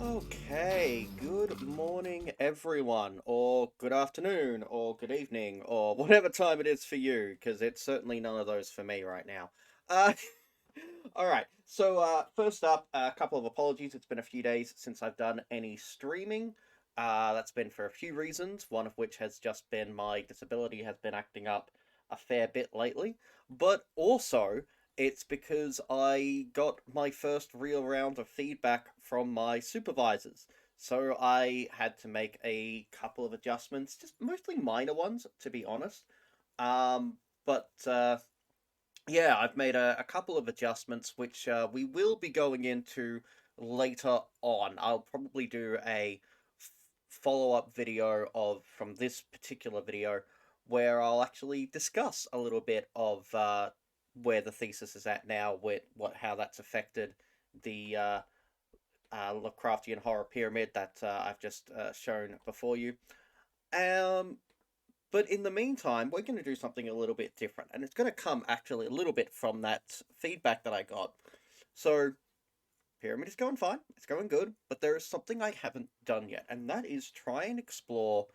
Okay, good morning everyone, or good afternoon, or good evening, or whatever time it is for you, because it's certainly none of those for me right now. Uh, alright, so first up, a couple of apologies. It's been a few days since I've done any streaming. That's been for a few reasons, one of which has just been my disability has been acting up a fair bit lately, but also it's because I got my first real round of feedback from my supervisors. So I had to make a couple of adjustments, just mostly minor ones, to be honest. But yeah, I've made a couple of adjustments, which we will be going into later on. I'll probably do a follow-up video from this particular video where I'll actually discuss a little bit of where the thesis is at now, with how that's affected the Lovecraftian horror pyramid that I've just shown before you. Um, but in the meantime, we're going to do something a little bit different, and it's going to come actually a little bit from that feedback that I got. So, pyramid is going fine, it's going good, but there is something I haven't done yet, and that is try and explore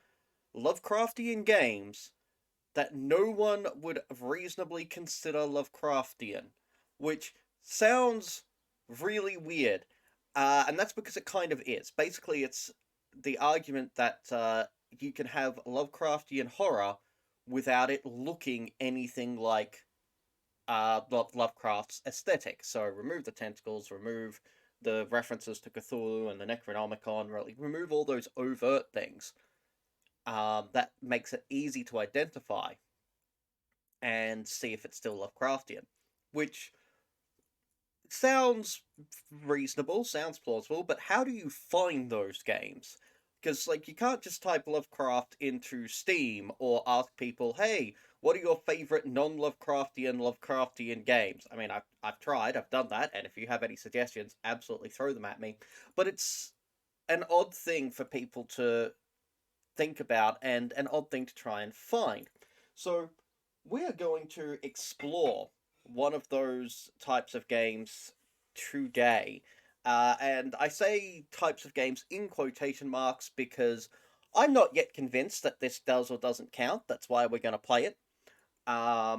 Lovecraftian games that no one would reasonably consider Lovecraftian, which sounds really weird. And that's because it kind of is. Basically, it's the argument that you can have Lovecraftian horror without it looking anything like Lovecraft's aesthetic. So remove the tentacles, remove the references to Cthulhu and the Necronomicon, really remove all those overt things. That makes it easy to identify and see if it's still Lovecraftian, which sounds reasonable, sounds plausible, but how do you find those games? Because, like, you can't just type Lovecraft into Steam or ask people, hey, what are your favorite non-Lovecraftian games? I mean, I've tried, I've done that, and if you have any suggestions, absolutely throw them at me. But it's an odd thing for people to think about and an odd thing to try and find. So, we are going to explore one of those types of games today. And I say types of games in quotation marks because I'm not yet convinced that this does or doesn't count. That's why we're going to play it. I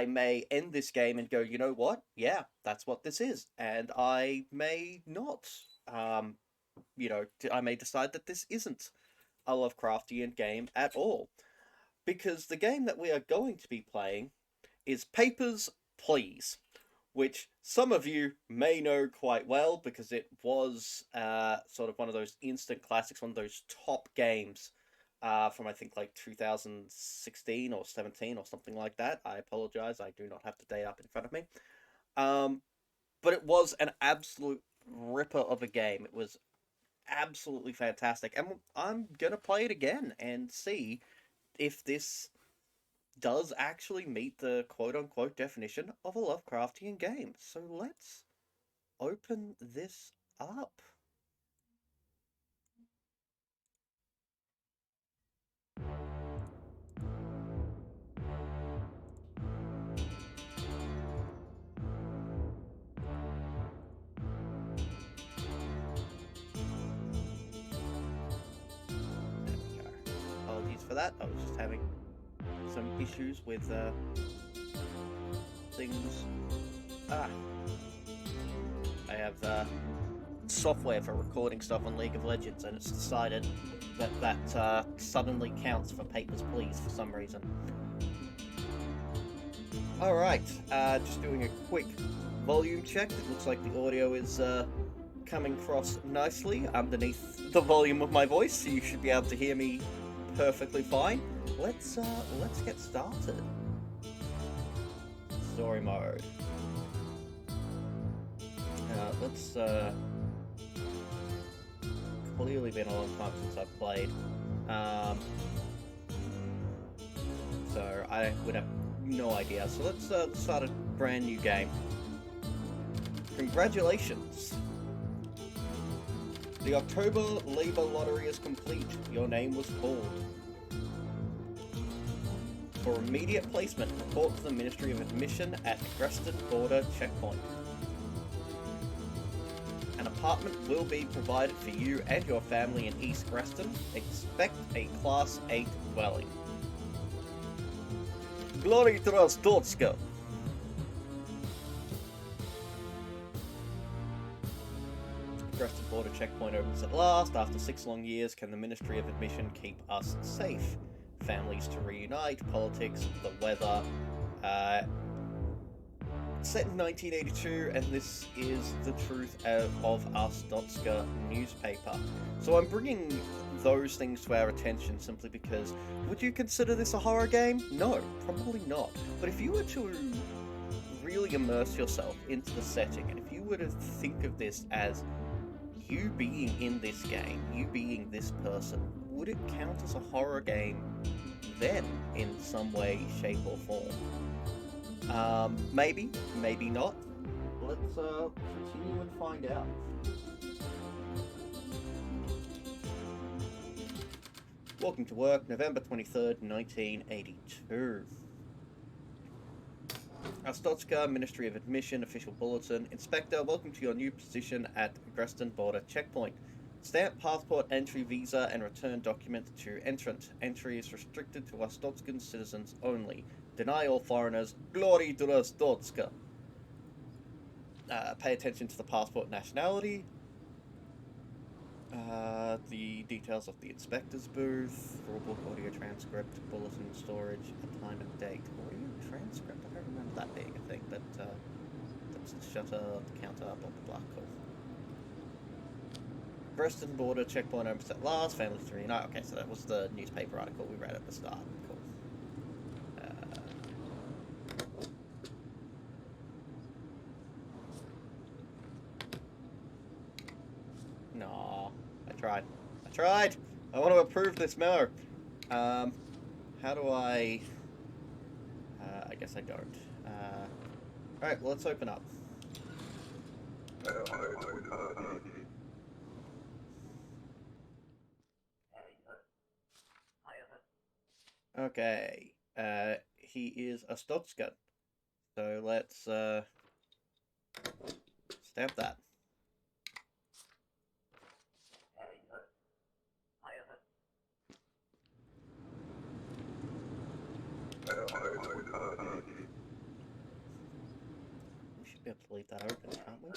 may end this game and go, you know what? Yeah, that's what this is. And I may not. I may decide that this isn't a Lovecraftian game at all. Because the game that we are going to be playing is Papers, Please, which some of you may know quite well because it was sort of one of those instant classics, one of those top games from I think like 2016 or 17 or something like that. I apologize, I do not have the date up in front of me. But it was an absolute ripper of a game. It was absolutely fantastic, and I'm gonna play it again and see if this does actually meet the quote-unquote definition of a Lovecraftian game. So let's open this up. There we go. Apologies for that, I was just having some issues with things. I have software for recording stuff on League of Legends, and it's decided that suddenly counts for Papers, Please for some reason. Alright, just doing a quick volume check. It looks like the audio is coming across nicely underneath the volume of my voice, so you should be able to hear me perfectly fine. Let's get started. Story mode. Let's clearly been a long time since I've played. So I would have no idea. So let's start a brand new game. Congratulations! The October Labour Lottery is complete. Your name was called. For immediate placement, report to the Ministry of Admission at Creston Border Checkpoint. And apartment will be provided for you and your family in East Greston. Expect a Class 8 dwelling. Glory to Rostotska! Greston border checkpoint opens at last. After 6 long years, can the Ministry of Admission keep us safe? Families to reunite, politics, the weather. Set in 1982, and this is the truth of our Stotska newspaper. So I'm bringing those things to our attention simply because, would you consider this a horror game? No, probably not. But if you were to really immerse yourself into the setting, and if you were to think of this as you being in this game, you being this person, would it count as a horror game then, in some way, shape, or form? Maybe, maybe not. Let's continue and find out. Walking to Work, November 23rd, 1982. Astotska, Ministry of Admission, Official Bulletin. Inspector, welcome to your new position at Greston Border Checkpoint. Stamp passport, entry, visa, and return document to entrant. Entry is restricted to Astotskan citizens only. Deny all foreigners. Glory to Astotska. Pay attention to the passport nationality. The details of the inspector's booth, rulebook, audio transcript, bulletin storage, a time and date. Audio transcript? I don't remember that being a thing, but that's the shutter, the counter, blah blah blah. Cool. Greston border checkpoint opens at last. Family 3. No, okay, so that was the newspaper article we read at the start. Cool. No, I tried. I want to approve this memo. How do I? I guess I don't. Alright, well, let's open up. Okay. He is a Stotskan. So let's stamp that. We should be able to leave that open, can't we?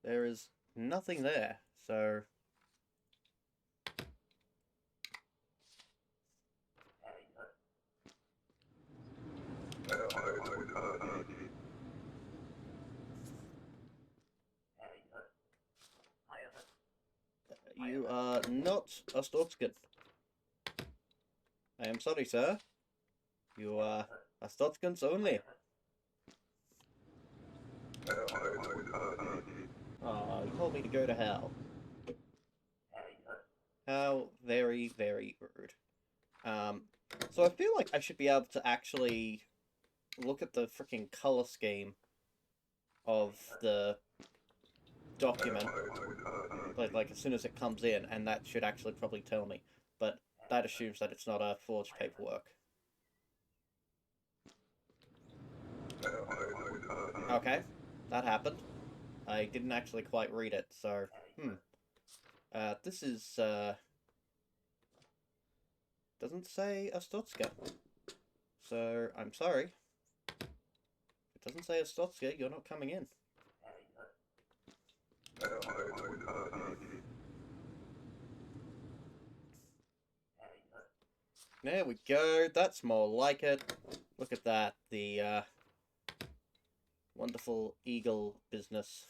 There is nothing there, so... You are not a Stotskan. I am sorry, sir. You are a Stotskans only. Oh, you told me to go to hell. How very, very rude. So I feel like I should be able to actually look at the freaking color scheme of the document, like as soon as it comes in, and that should actually probably tell me. But that assumes that it's not a forged paperwork. Okay, that happened. I didn't actually quite read it, so, this is, doesn't say Astotska. So, I'm sorry. If it doesn't say Astotska, you're not coming in. There we go, that's more like it. Look at that, the, wonderful eagle business.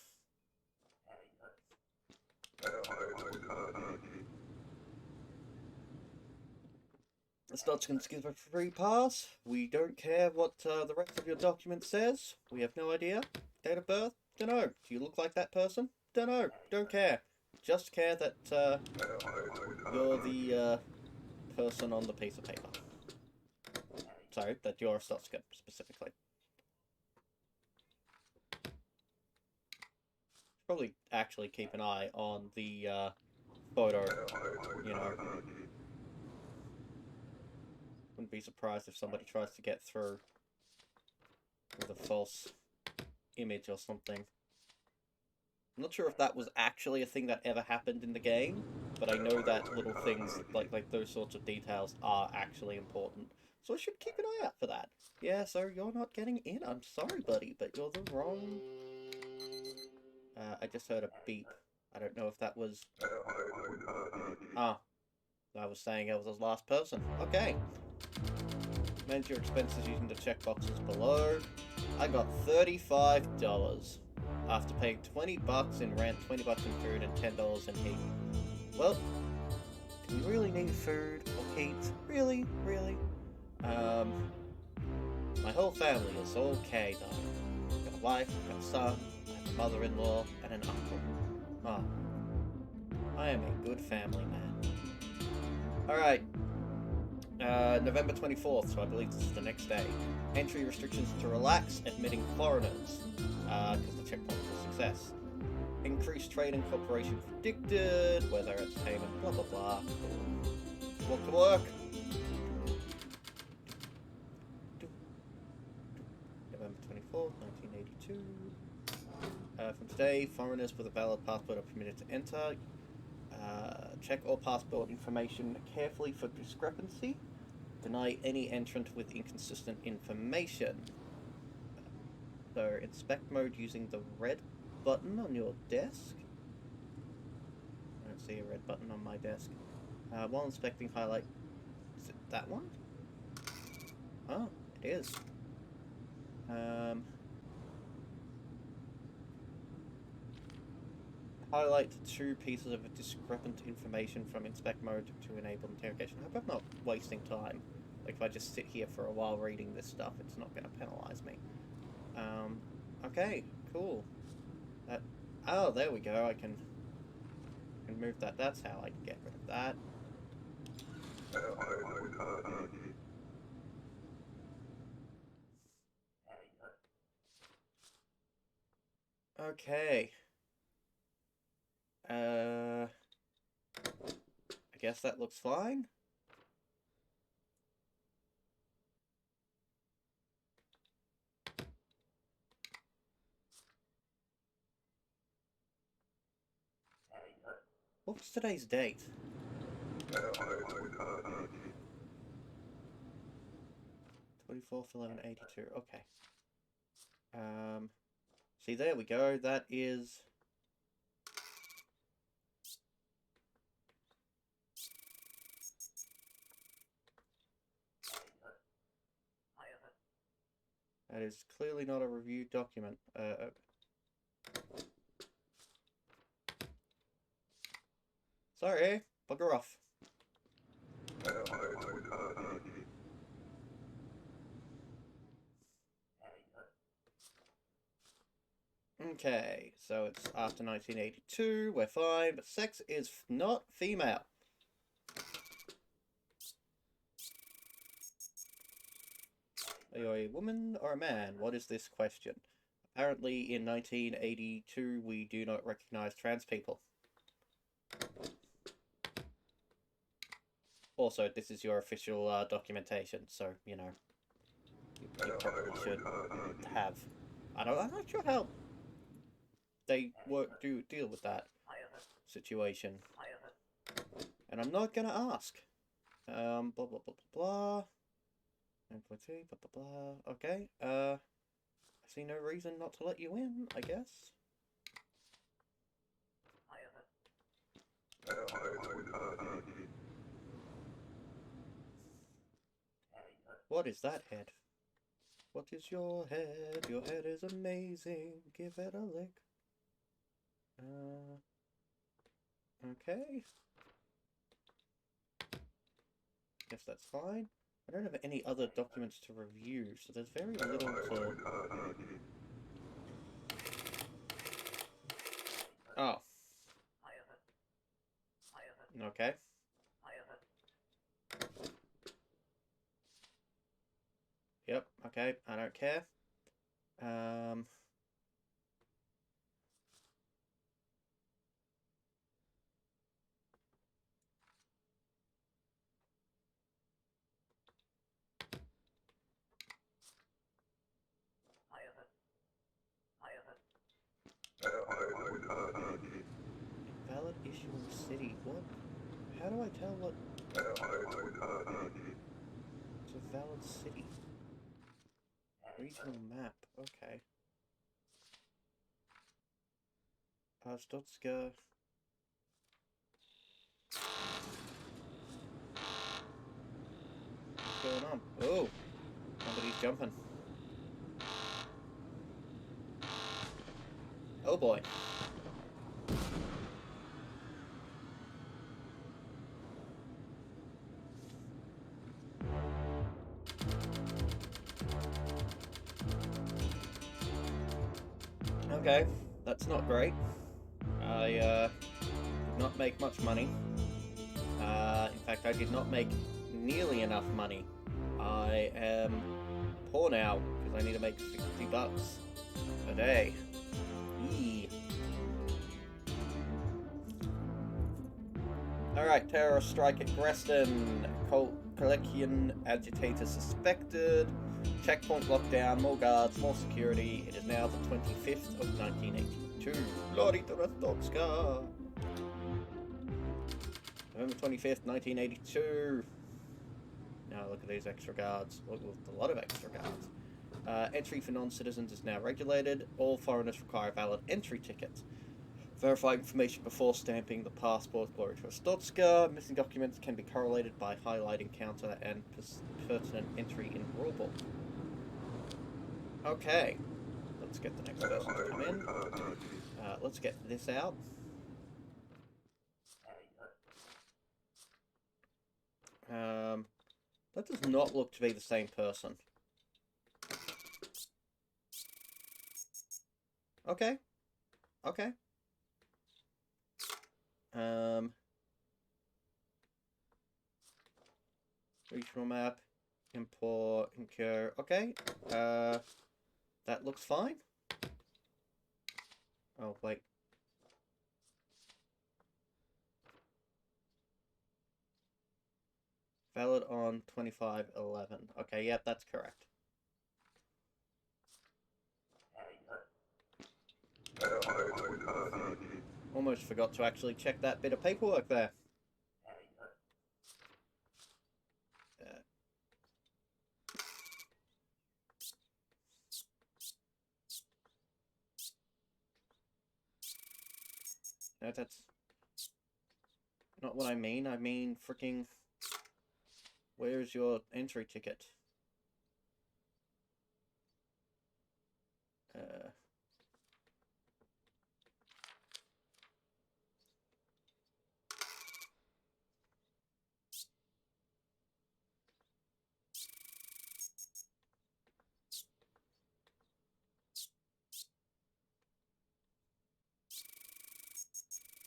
The Stotskans give a free pass. We don't care what the rest of your document says. We have no idea. Date of birth? Dunno. Do you look like that person? Dunno. Don't care. Just care that you're the person on the piece of paper. Sorry, that you're a Stotskan, specifically. Probably actually keep an eye on the photo, you know. Wouldn't be surprised if somebody tries to get through with a false image or something. I'm not sure if that was actually a thing that ever happened in the game, but I know that little things like those sorts of details are actually important. So I should keep an eye out for that. Yeah, so you're not getting in. I'm sorry, buddy, but you're the wrong... I just heard a beep. I don't know if that was... Ah, I was saying I was the last person. Okay. Manage your expenses using the checkboxes below. I got $35 after paying $20 in rent, $20 in food, and $10 in heat. Well, do we really need food or heat? Really? Really? My whole family is okay though. I've got a wife, I've got a son, I have a mother-in-law, and an uncle. Ah, I am a good family man. Alright. November 24th, so I believe this is the next day. Entry restrictions to relax, admitting foreigners, because the checkpoint was a success. Increased trade and cooperation predicted, weather entertainment, blah blah blah. Walk to work. November 24th, 1982. From today, foreigners with a valid passport are permitted to enter. Check all passport information carefully for discrepancy. Deny any entrant with inconsistent information. So, inspect mode using the red button on your desk. I don't see a red button on my desk. While inspecting, highlight... Is it that one? Oh, it is. Highlight two pieces of discrepant information from inspect mode to enable interrogation. I hope I'm not wasting time. Like, if I just sit here for a while reading this stuff, it's not going to penalize me. Okay, cool. That... Oh, there we go. I can move that. That's how I can get rid of that. Okay. I guess that looks fine. What's today's date? 24/11/82. Okay. See, there we go. That is... That is clearly not a review document. Sorry, bugger off. Okay, so it's after 1982, we're fine, but sex is not female. Are you a woman or a man? What is this question? Apparently, in 1982, we do not recognize trans people. Also, this is your official documentation, so, you know, you probably should have... I'm not sure how they deal with that situation. And I'm not gonna ask. Blah, blah, blah, blah, blah. Blah, blah, blah. Okay, I see no reason not to let you in, I guess. What is that head? What is your head? Your head is amazing. Give it a lick. Okay. Guess that's fine. I don't have any other documents to review, so there's very little to... Oh. Okay. Yep, okay, I don't care. city. What? How do I tell what... It's a valid city. Regional map. Okay. Stotska. What's going on? Oh! Somebody's jumping. Oh boy. Okay, that's not great. I did not make much money. In fact, I did not make nearly enough money. I am poor now because I need to make $60 a day. Eee. Alright, terrorist strike at Greston. Collection agitator suspected. Checkpoint lockdown, more guards, more security. It is now the 25th of 1982. Lordy Torostotska. November 25th, 1982. Now look at these extra guards. Look, a lot of extra guards. Entry for non-citizens is now regulated. All foreigners require a valid entry ticket. Verify information before stamping the passport. Glory to Stotska. Missing documents can be correlated by highlighting counter and pertinent entry in rulebook. Okay. Let's get the next person to come in. Let's get this out. That does not look to be the same person. Okay. Okay. Regional map. Import. Incur. Okay. That looks fine. Oh, wait. Valid on 25/11. Okay, yep, that's correct. Almost forgot to actually check that bit of paperwork there. No, that's not what I mean. I mean freaking... Where's your entry ticket?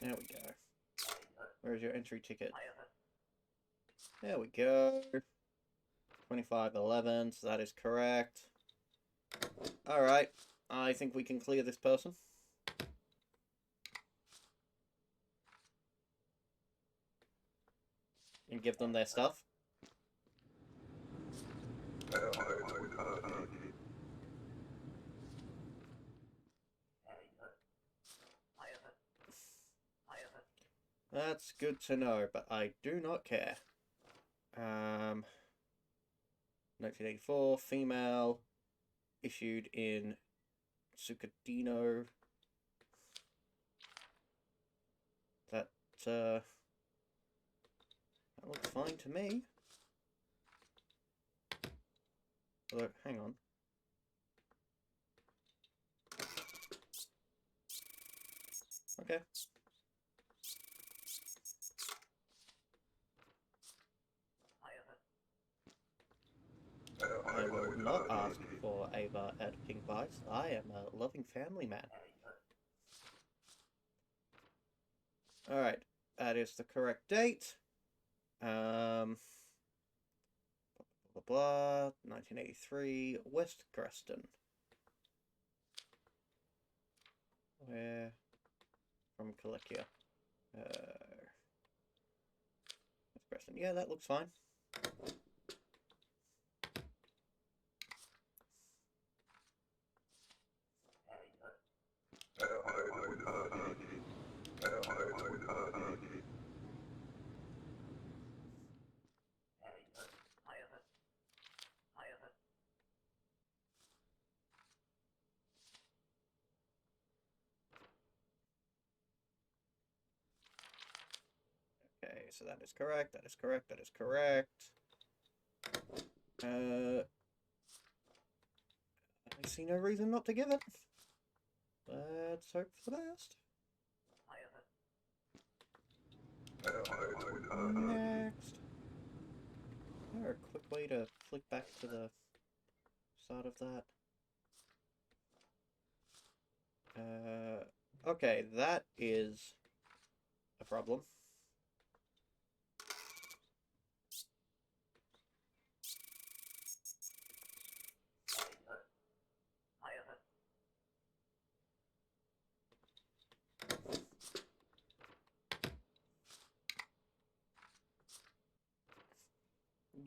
There we go. Where's your entry ticket? There we go. 25/11, so that is correct. Alright, I think we can clear this person. And give them their stuff. That's good to know, but I do not care. 1984, female, issued in Sucadino. That looks fine to me. Although, hang on. Okay. I will not ask for Ava at King Vice. I am a loving family man. Alright, that is the correct date. Blah, blah, blah, 1983, West Greston. Where? From Kalekia. West Greston. Yeah, that looks fine. so that is correct, that is correct, that is correct. I see no reason not to give it. Let's hope for the best. Next. Is there a quick way to flick back to the start of that? Okay, that is a problem.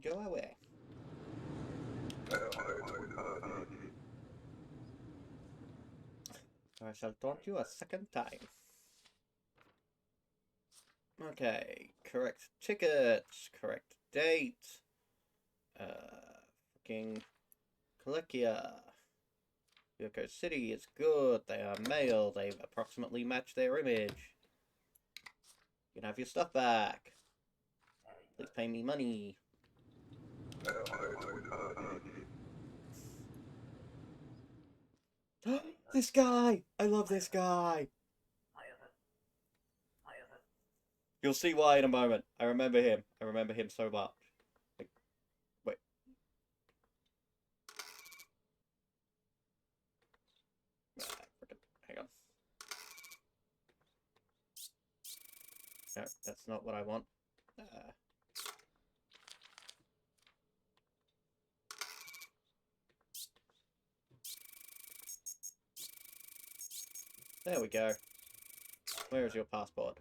Go away. I shall taunt you a second time. Okay, correct tickets, correct date. Fucking Kalekia. Yoko City is good. They are male. They approximately match their image. You can have your stuff back. Please pay me money. This guy! I love this guy! You'll see why in a moment. I remember him. I remember him so much. Like, wait. Hang on. No, that's not what I want. There we go. Where is your passport?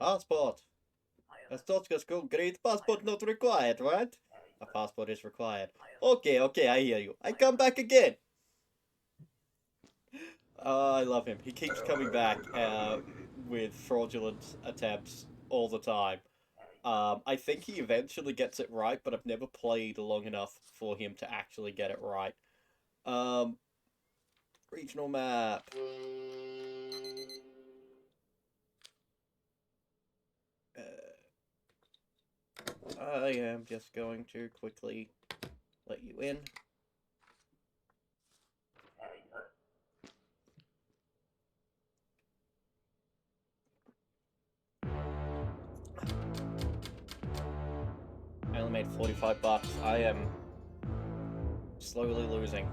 Passport! Astotska school grade, passport not required, right? A passport is required. Okay, okay, I hear you. I come back again! I love him. He keeps coming back with fraudulent attempts all the time. I think he eventually gets it right, but I've never played long enough for him to actually get it right. Regional map. I am just going to quickly let you in. I only made 45 bucks. I am slowly losing.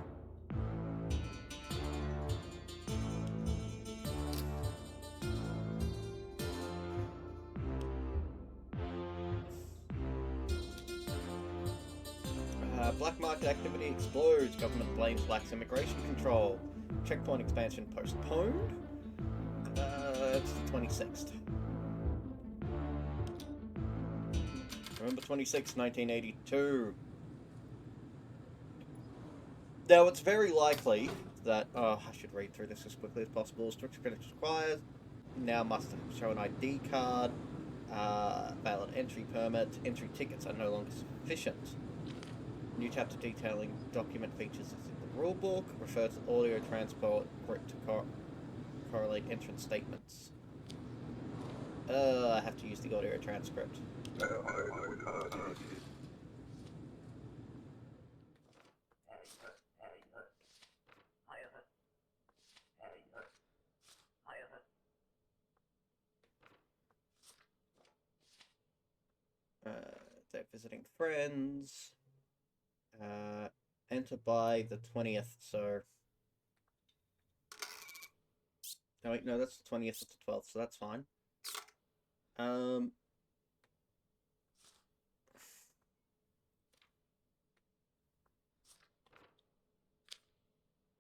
Black market activity explodes. Government blames blacks immigration control. Checkpoint expansion postponed. It's the 26th. November 26th, 1982. Now, it's very likely that... I should read through this as quickly as possible. Structure credits required. Now must show an ID card. Valid entry permit. Entry tickets are no longer sufficient. New chapter detailing document features is in the rulebook. Refer to audio transport to correlate entrance statements. I have to use the audio transcript. They're visiting friends. Enter by the 20th, so... Oh wait, no, that's the 20th to the 12th, so that's fine.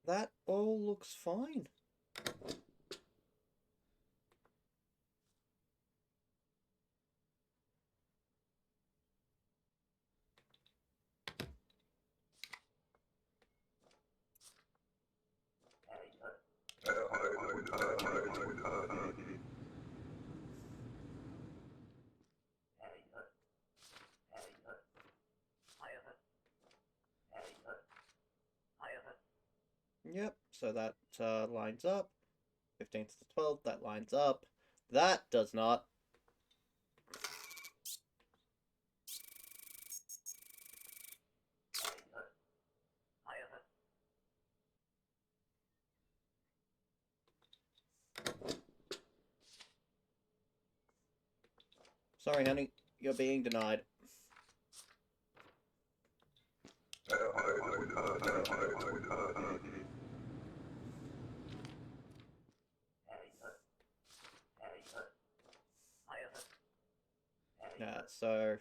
That all looks fine. Yep, so that lines up. 15th to 12th, that lines up. That does not. Sorry, honey. You're being denied. So...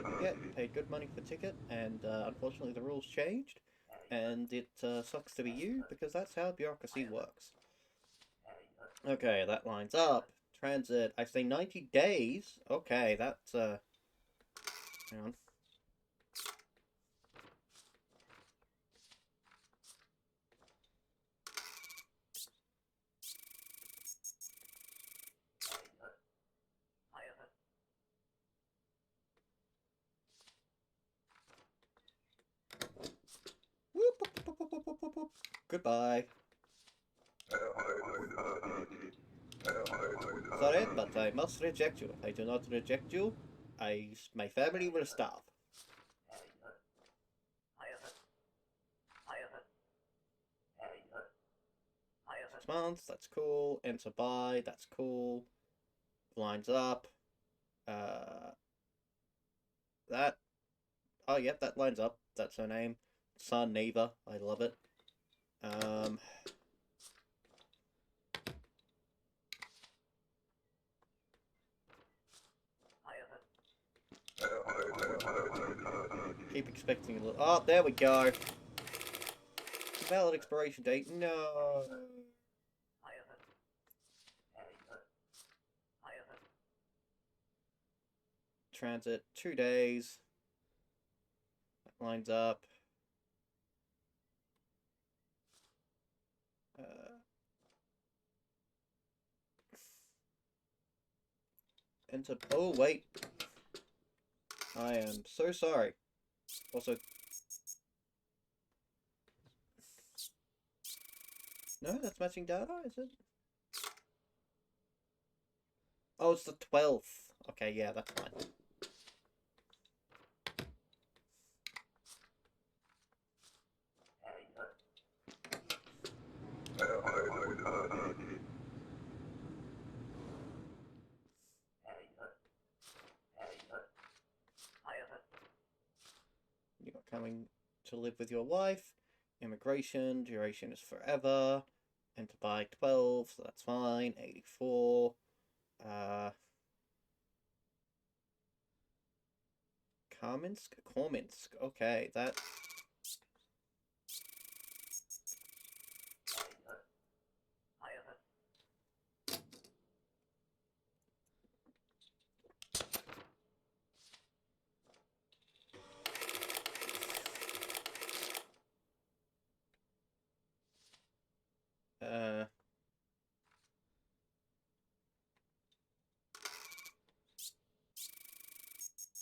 But yeah, paid good money for ticket, and unfortunately the rules changed, and it sucks to be you, because that's how bureaucracy works. Okay, that lines up. Transit, I say 90 days. Okay, that's, hang on. Whoop, whoop, whoop, whoop, whoop, whoop, whoop. Goodbye. Sorry, but I must reject you. If I do not reject you, my family will starve. 6 months, that's cool. Enter buy, that's cool. Lines up. That. Oh, yep, that lines up. That's her name. Son Neva. I love it. Keep expecting a little. Oh, there we go. Valid expiration date. No. Transit 2 days. That lines up. Enter. Oh wait. I am so sorry. Also. No, that's matching data, is it? Oh, it's the 12th. Okay, yeah, that's fine. You're coming to live with your wife. Immigration, duration is forever. Enter by 12, so that's fine. 84. Korminsk. Okay, that.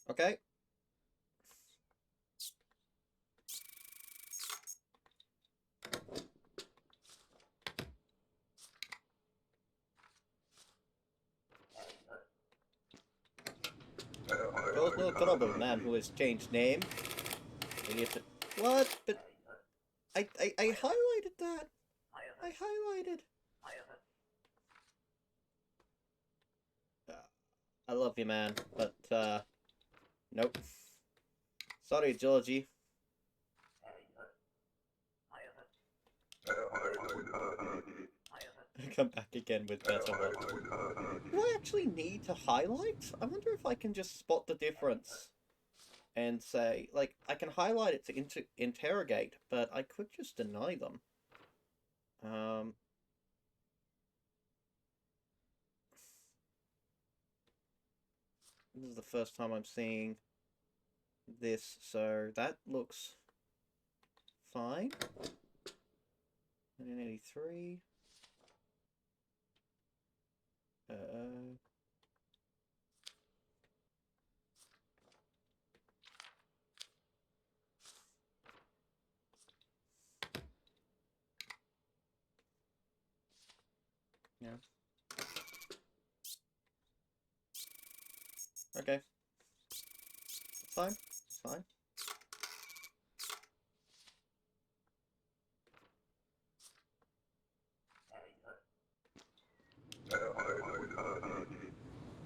Okay. There's no trouble, man who has changed name. What? But I highlighted that. I highlighted. I love you, man, but nope. Sorry, Georgie. Come back again with better one. Do I actually need to highlight? I wonder if I can just spot the difference and say, like, I can highlight it to interrogate, but I could just deny them. This is the first time I'm seeing this, so that looks fine. 1983. Yeah. Okay. It's fine. It's fine.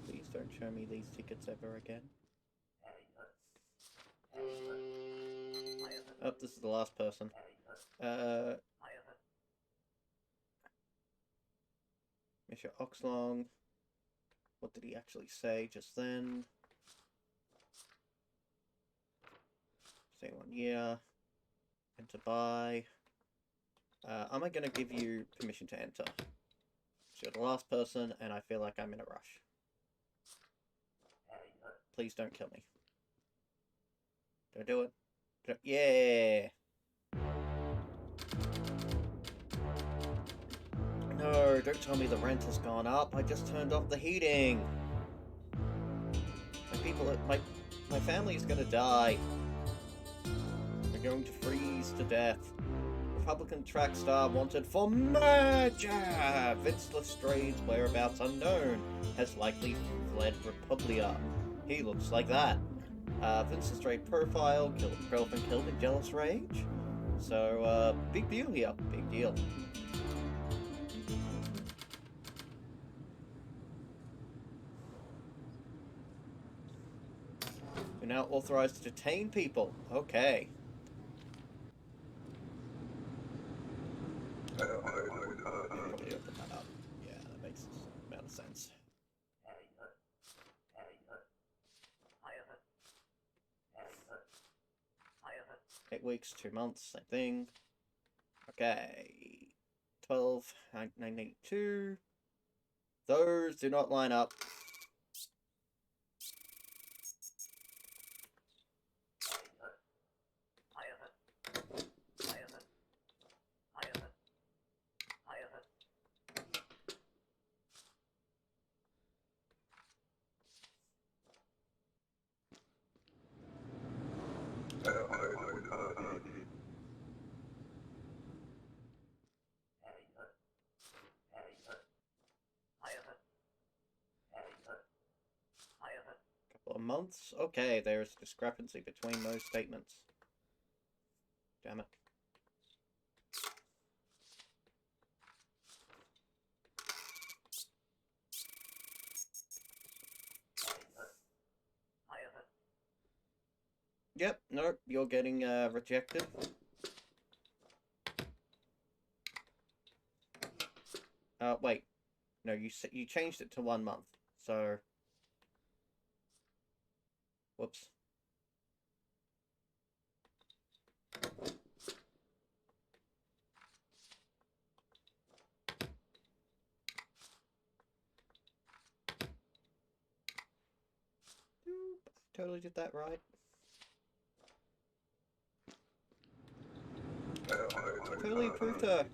Please don't show me these tickets ever again. Oh, this is the last person. Mr. Oxlong. What did he actually say just then? Stay 1 year. Enter buy. Am I going to give you permission to enter? You're the last person, and I feel like I'm in a rush. Please don't kill me. Don't do it. Yeah! No, don't tell me the rent has gone up. I just turned off the heating. My family's gonna die. They're going to freeze to death. Republican track star wanted for murder! Vince Lestrade's whereabouts unknown, has likely fled Republia. He looks like that. Vince Lestrade profile, girlfriend killed in jealous rage. So, big deal here. Big deal. You're now authorized to detain people. Okay. Probably open that up. Yeah, that makes a amount of sense. 8 weeks, 2 months, same thing. Okay. 12, 982. Those do not line up. Couple of months? Okay, there's discrepancy between those statements. Damn it. Yep, nope, you're getting rejected. Wait. No, you changed it to 1 month. So whoops. Totally did that right. Totally approved her.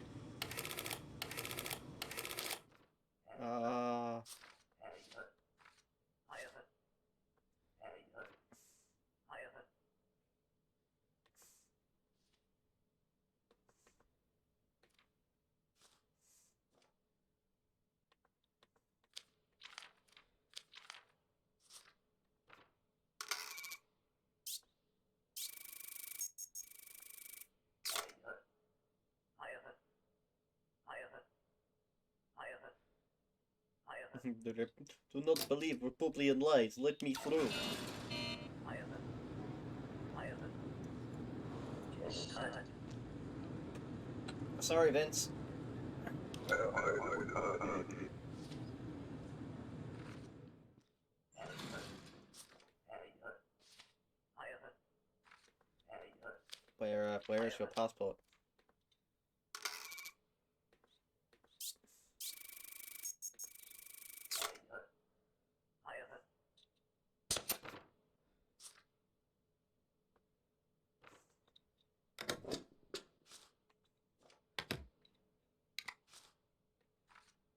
Do not believe Republican lies. Let me through. Sorry, Vince. Where is your passport?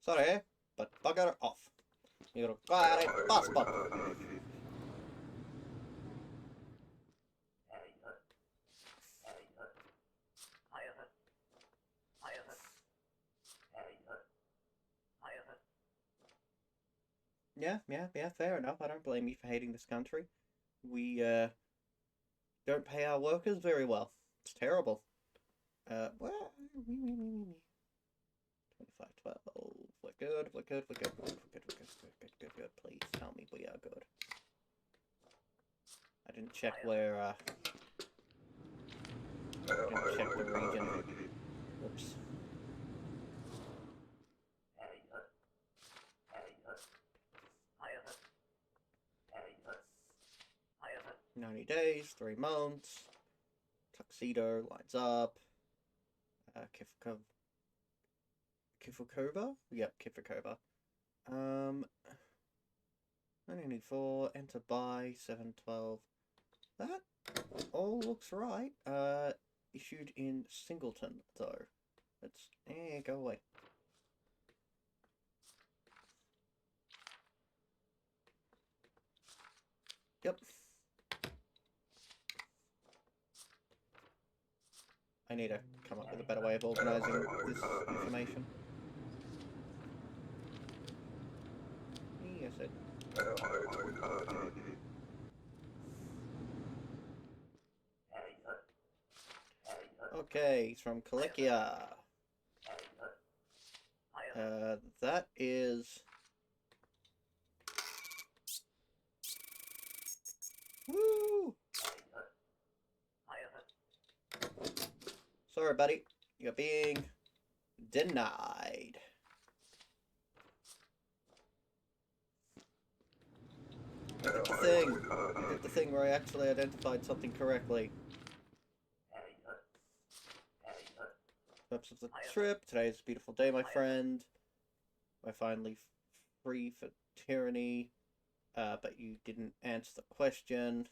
Sorry, but bugger off. You require a passport. Yeah, fair enough. I don't blame you for hating this country. We, don't pay our workers very well. It's terrible. Well, 25, 12. We're good, we're good, we're good, we're good, we're good, we're good, good. Please tell me we are good. I didn't check where, I didn't check the region. Whoops. $90 days, 3 months. Tuxedo lines up. Kifukova? Yep, Kifukova. 1984, enter buy, 712. That all looks right. Issued in Singleton, though. Let's, go away. Yep. I need to come up with a better way of organising this information. Yes, okay, he's from Kalekia. That is... Woo! Sorry, buddy. You're being denied. I did the thing. I did the thing where I actually identified something correctly. Purpose of the trip. Today is a beautiful day, my friend. We're finally free for tyranny. But you didn't answer the question.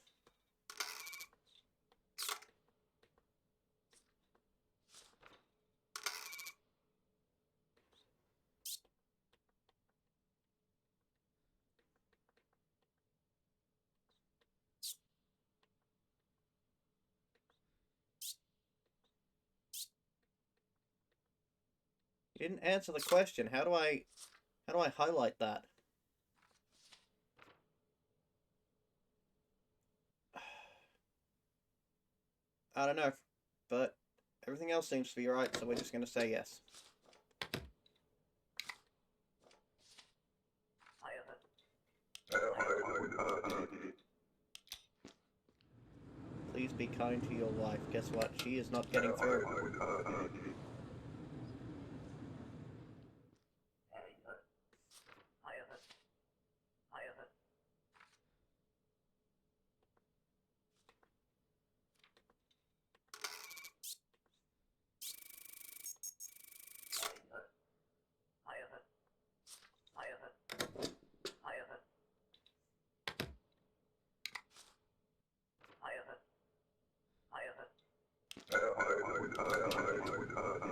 You didn't answer the question. How do I highlight that? I don't know, but everything else seems to be right, so we're just going to say yes. Please be kind to your wife. Guess what? She is not getting through.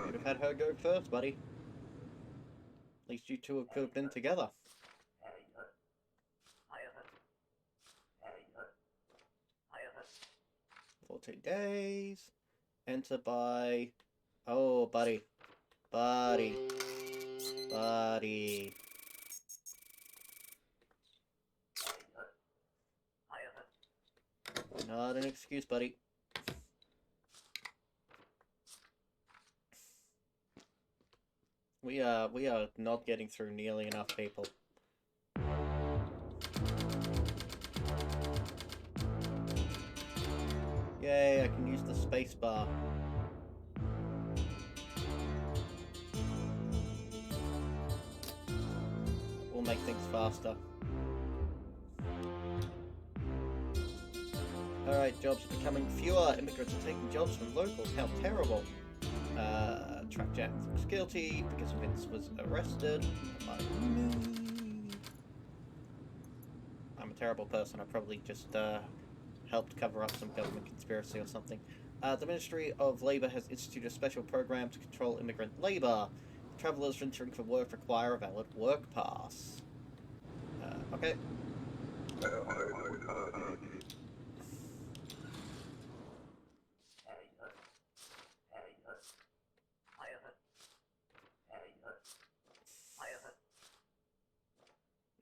You'd have had her go first, buddy. At least you two could have been together. 14 days. Enter by... Oh, buddy. Buddy. Buddy. Not an excuse, buddy. We are not getting through nearly enough people. Yay, I can use the space bar. We'll make things faster. Alright, jobs are becoming fewer. Immigrants are taking jobs from locals. How terrible. Track Jack looks guilty because Vince was arrested. I'm a terrible person. I probably just helped cover up some government conspiracy or something. The Ministry of Labour has instituted a special program to control immigrant labour. Travellers entering for work require a valid work pass. Okay.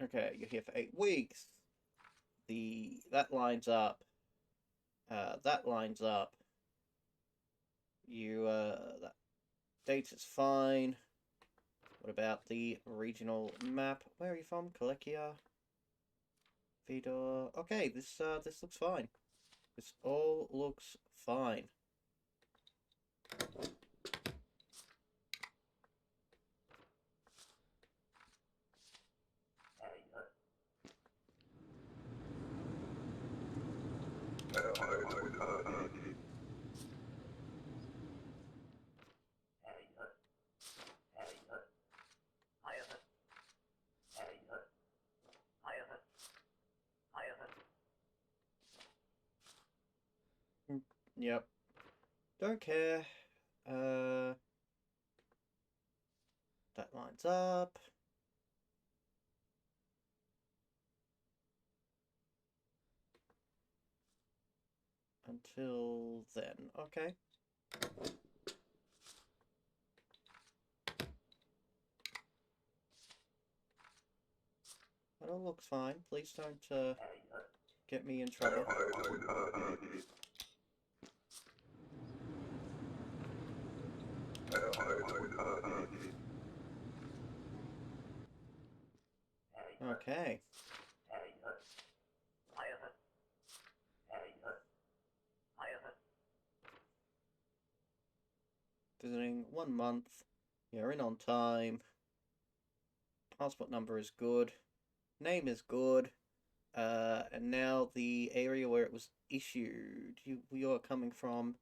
Okay, you're here for 8 weeks. That lines up. That lines up. That date is fine. What about the regional map? Where are you from? Kalekia? Vidor. Okay, this looks fine. This all looks fine. Yep. Don't care. That lines up. Until then. Okay. That all looks fine. Please don't get me in trouble. Okay. Visiting 1 month. You're in on time. Passport number is good. Name is good. And now the area where it was issued. We are coming from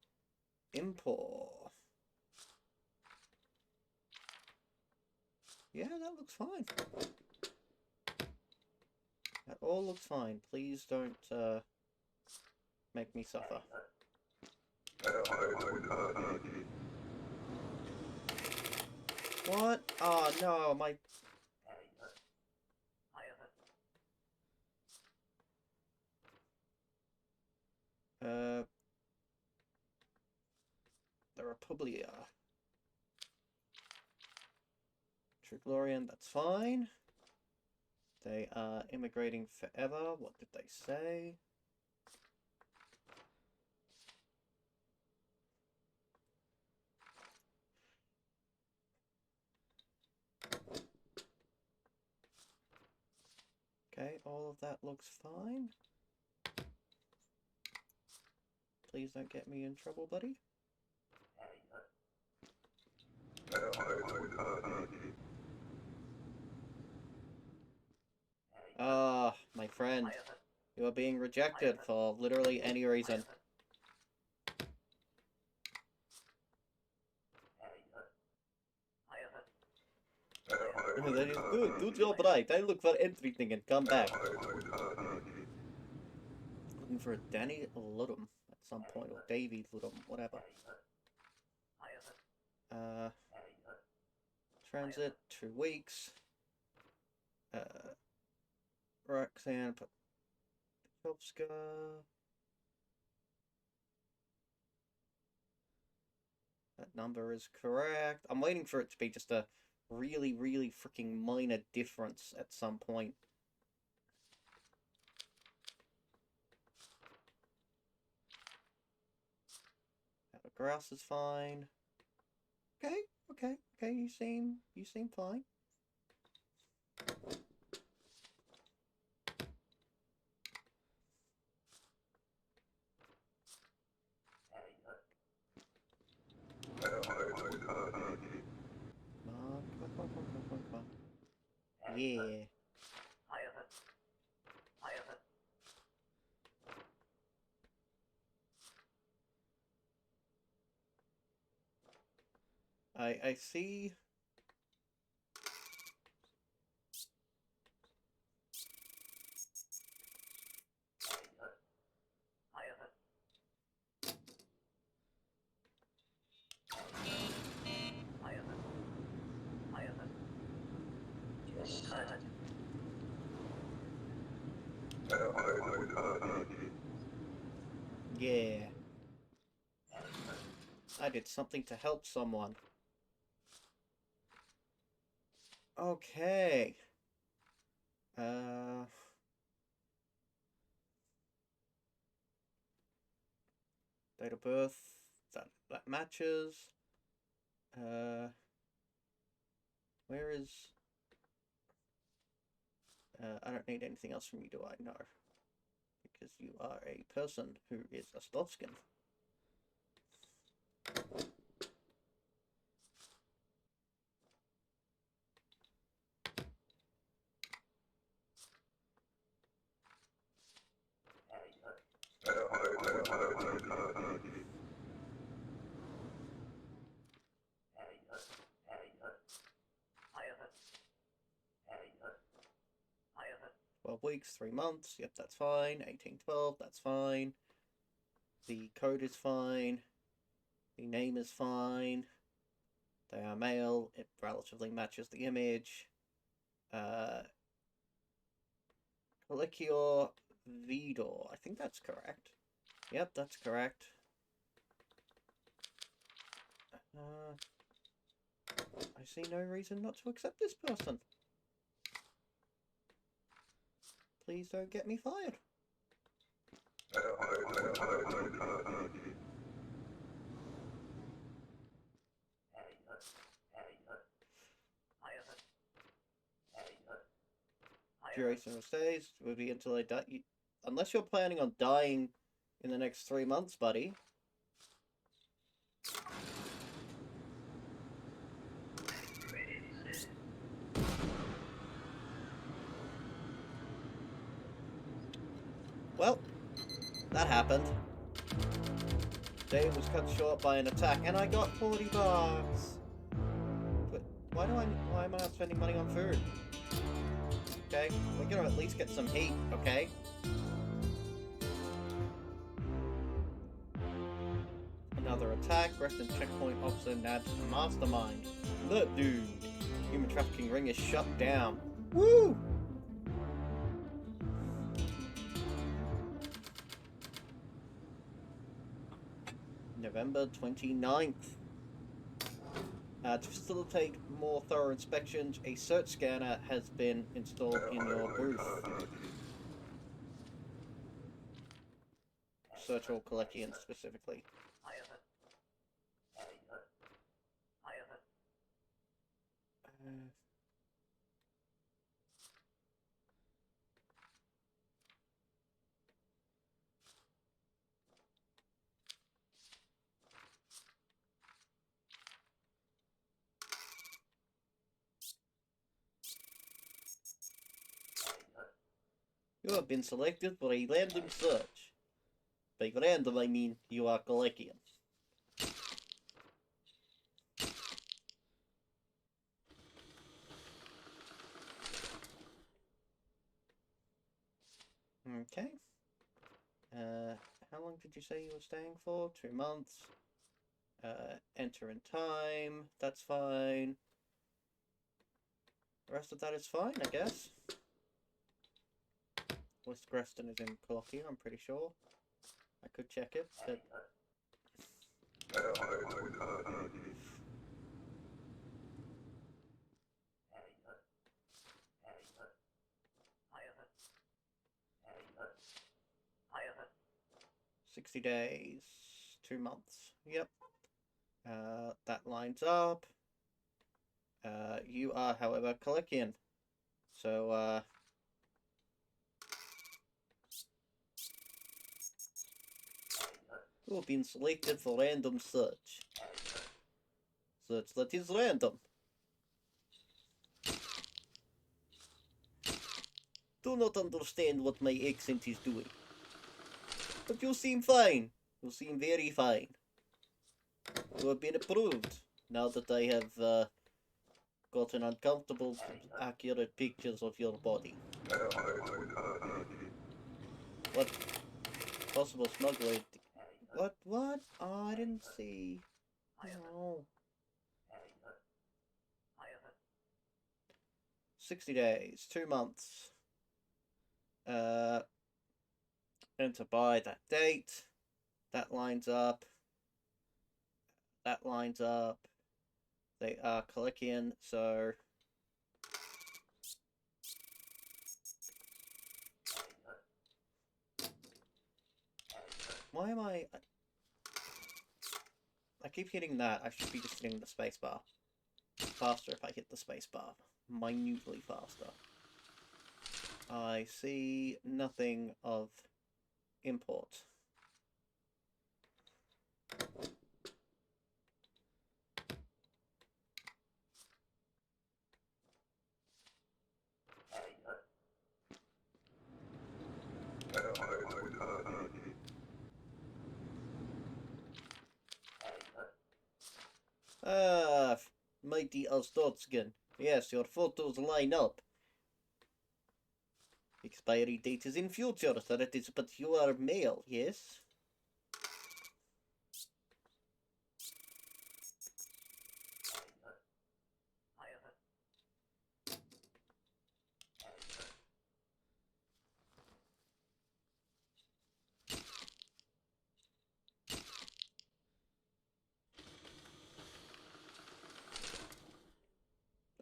Impor. Yeah, that looks fine. That all looks fine. Please don't make me suffer. What? Oh no, my... The Republia. Triglorian, that's fine. They are immigrating forever. What did they say? Okay, all of that looks fine. Please don't get me in trouble, buddy. Ah, my friend. You are being rejected for literally any reason. That is good. Good job, right. I look for everything and come back. Looking for Danny Ludum at some point, or Davy Ludum, whatever. Transit, 2 weeks. Roxanne Pachovska. That number is correct. I'm waiting for it to be just a really, really freaking minor difference at some point. The grass is fine. Okay. You seem fine. Come on. Yeah. I see. Yeah. I did something to help someone. Okay. Date of birth, that matches. Where is... I don't need anything else from you, do I? No. Because you are a person who is a Stovskin. Weeks, 3 months, yep, that's fine. 1812, that's fine. The code is fine. The name is fine. They are male, it relatively matches the image. Collector Vidor, I think that's correct. Yep, that's correct. I see no reason not to accept this person. Please don't get me fired. Duration of stays will be until I die. Unless you're planning on dying in the next 3 months, buddy. Well, that happened. Day was cut short by an attack, and I got 40 bucks. But why am I not spending money on food? Okay, we're gonna at least get some heat, okay? Another attack, Reston checkpoint officer nabs the mastermind. That dude. Human trafficking ring is shut down. Woo! November 29th. To facilitate more thorough inspections, a search scanner has been installed in your booth. Search all collections specifically. You have been selected for a random search. By random, I mean you are collecting. Okay. How long did you say you were staying for? 2 months. Enter in time. That's fine. The rest of that is fine, I guess. West Greston is in Colombia, I'm pretty sure. I could check it, but... $60 days, 2 months. Yep. That lines up. You are, however, Kalikian. So, you have been selected for random search. Search that is random. Do not understand what my accent is doing. But you seem fine. You seem very fine. You have been approved. Now that I have gotten uncomfortable, accurate pictures of your body. What possible smuggler? What? Oh, I didn't see. No. 60 days, 2 months. Enter by that date. That lines up. That lines up. They are Kalikian, so... Why am I keep hitting that. I should be just hitting the spacebar. Faster if I hit the spacebar. Minutely faster. I see nothing of import. Ah, mighty Ostotskin. Yes, your photos line up. Expiry date is in future, that is, but you are male, yes?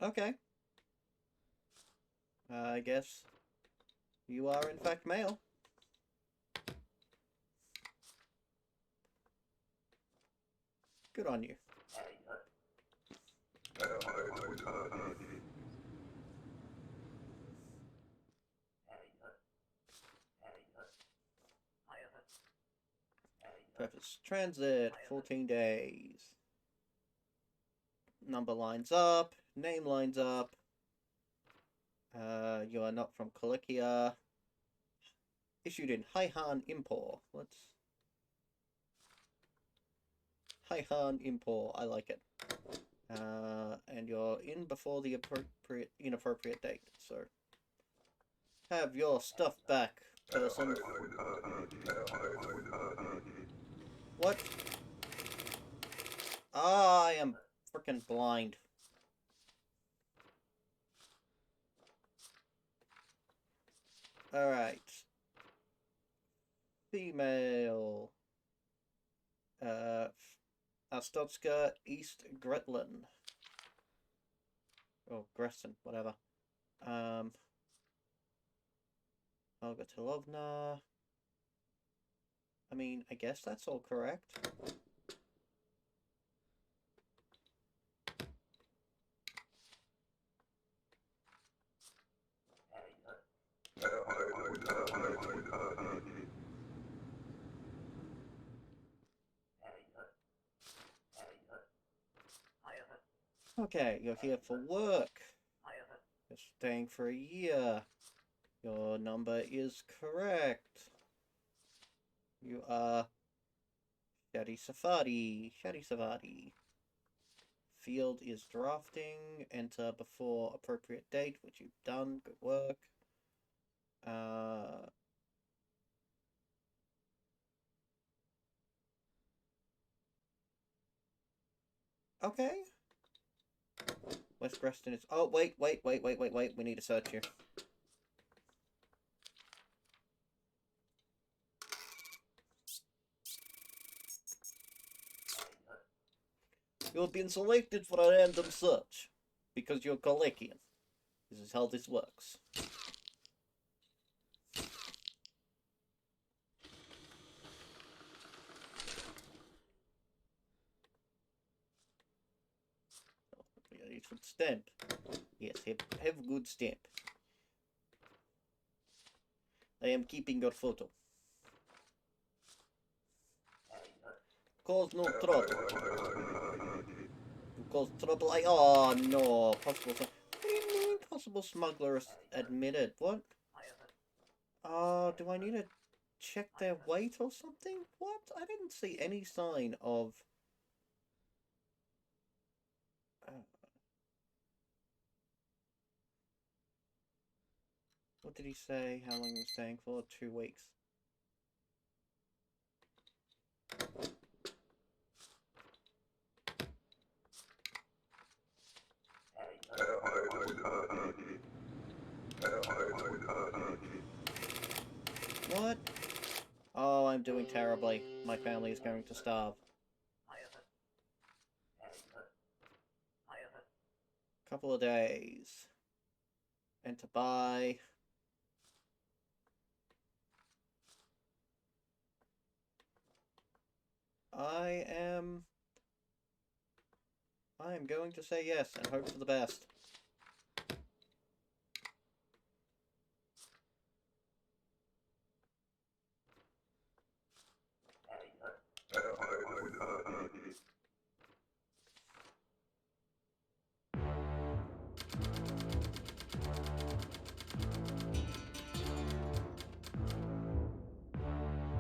Okay. I guess you are in fact male. Good on you. Purpose transit, 14 days. Number lines up, name lines up. You are not from Kolikia. Issued in Haihan Impor. Let's... Haihan Impor, I like it. And you're in before the inappropriate date, so... Have your stuff back, person. What? Ah, I am freaking blind. Alright. Female. Astotska East Gretland. Or Gresson, whatever. Olga Tilovna. I mean, I guess that's all correct. Okay, you're here for work. You're staying for a year. Your number is correct. You are Shadi Safari. Shadi Safari. Field is drafting. Enter before appropriate date, which you've done. Good work. Okay. West Preston is... Oh, wait. We need to search you. You've been selected for a random search. Because you're Kolikian. This is how this works. It should stamp. Yes, have good stamp. I am keeping your photo. Cause no trouble. You cause trouble. Oh no. Possible. What do you mean possible smugglers admitted? What? Do I need to check their weight or something? What? I didn't see any sign of... What did he say? How long he was staying for? 2 weeks. What? Oh, I'm doing terribly. My family is going to starve. Couple of days. And to buy... I am going to say yes and hope for the best.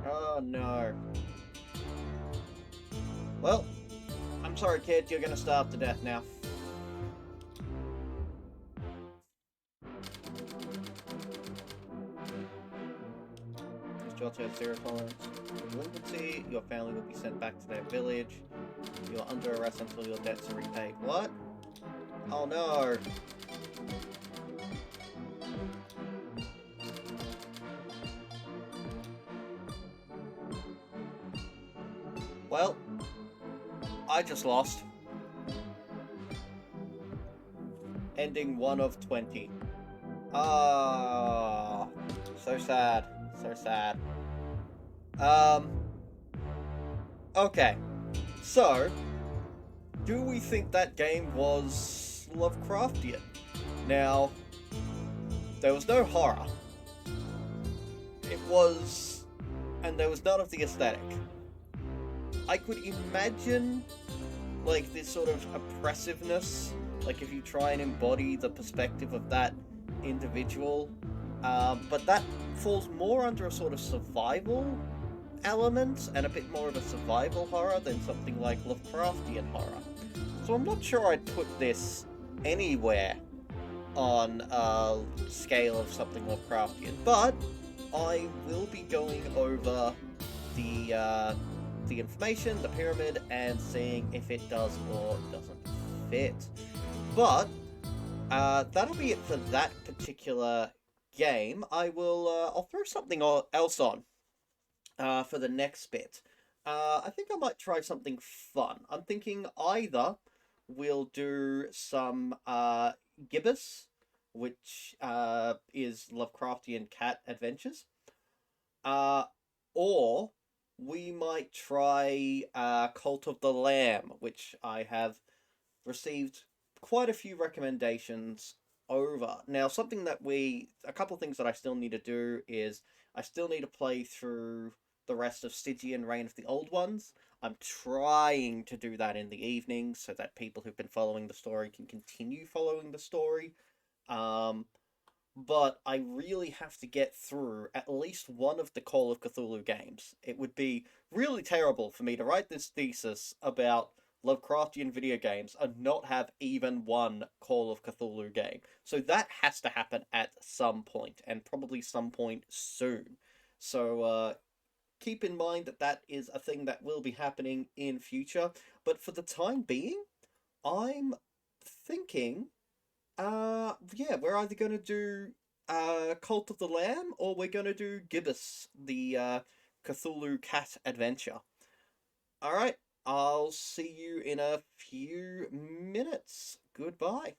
Oh no. Well, I'm sorry, kid, you're gonna starve to death now. Jota has 0 tolerance for delinquency. Your family will be sent back to their village. You're under arrest until your debts are repaid. What? Oh no. Well, I just lost. Ending 1 of 20. Ah, so sad. So sad. Okay. So, do we think that game was Lovecraftian? Now, there was no horror. It was... and there was none of the aesthetic. I could imagine, like, this sort of oppressiveness, like if you try and embody the perspective of that individual, but that falls more under a sort of survival element, and a bit more of a survival horror than something like Lovecraftian horror. So I'm not sure I'd put this anywhere on a scale of something Lovecraftian, but I will be going over the information, the pyramid, and seeing if it does or doesn't fit. But that'll be it for that particular game. I'll throw something else on for the next bit. I think I might try something fun. I'm thinking either we'll do some Gibbous, which is Lovecraftian cat adventures, or we might try Cult of the Lamb, which I have received quite a few recommendations over. Now, a couple of things that I still need to do is I still need to play through the rest of Stygian Reign of the Old Ones. I'm trying to do that in the evenings so that people who've been following the story can continue following the story. But I really have to get through at least one of the Call of Cthulhu games. It would be really terrible for me to write this thesis about Lovecraftian video games and not have even one Call of Cthulhu game. So that has to happen at some point, and probably some point soon. So keep in mind that that is a thing that will be happening in future. But for the time being, I'm thinking, yeah, we're either going to do Cult of the Lamb, or we're going to do Gibbous, the Cthulhu cat adventure. Alright, I'll see you in a few minutes. Goodbye.